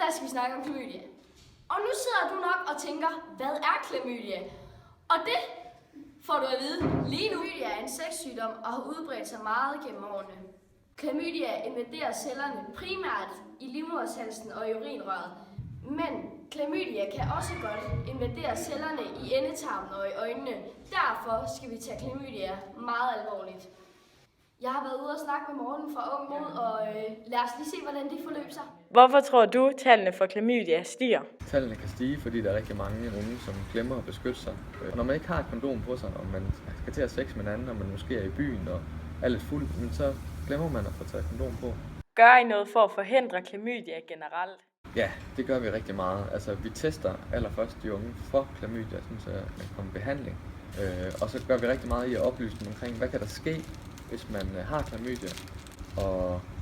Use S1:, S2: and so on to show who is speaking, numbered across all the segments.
S1: der skal vi snakke om klamydia. Og nu sidder du nok og tænker, hvad er klamydia? Og det får du at vide lige nu. Klamydia er en sexsygdom og har udbredt sig meget gennem årene. Klamydia invaderer cellerne primært i livmoderhalsen og i urinrøret. Men klamydia kan også godt invadere cellerne i endetarmen og i øjnene. Derfor skal vi tage klamydia meget alvorligt. Jeg har været ude og snakke med Morten fra Ung Mod, og lad os lige se, hvordan det forløber sig.
S2: Hvorfor tror du, tallene for klamydia stiger?
S3: Tallene kan stige, fordi der er rigtig mange unge, som glemmer at beskytte sig. Og når man ikke har et kondom på sig, og man skal til at have sex med en anden, og man måske er i byen og er lidt fuld, men så glemmer man at få taget kondom på.
S2: Gør I noget for at forhindre klamydia generelt?
S3: Ja, det gør vi rigtig meget. Altså, vi tester allerførst de unge for klamydia, så man kommer i behandling. Og så gør vi rigtig meget i at oplyse dem omkring, hvad kan der ske, hvis man har klamydia,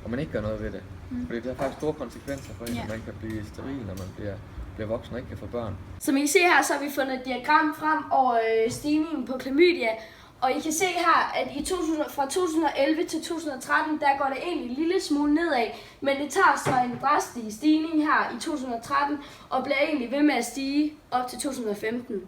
S3: og man ikke gør noget ved det. Fordi det har faktisk store konsekvenser for en, at man kan blive steril, når man bliver voksen og ikke kan få børn.
S1: Som I kan se her, så har vi fundet et diagram frem over stigningen på klamydia. Og I kan se her, at fra 2011 til 2013, der går det egentlig en lille smule nedad, men det tager så en drastisk stigning her i 2013, og bliver egentlig ved med at stige op til 2015.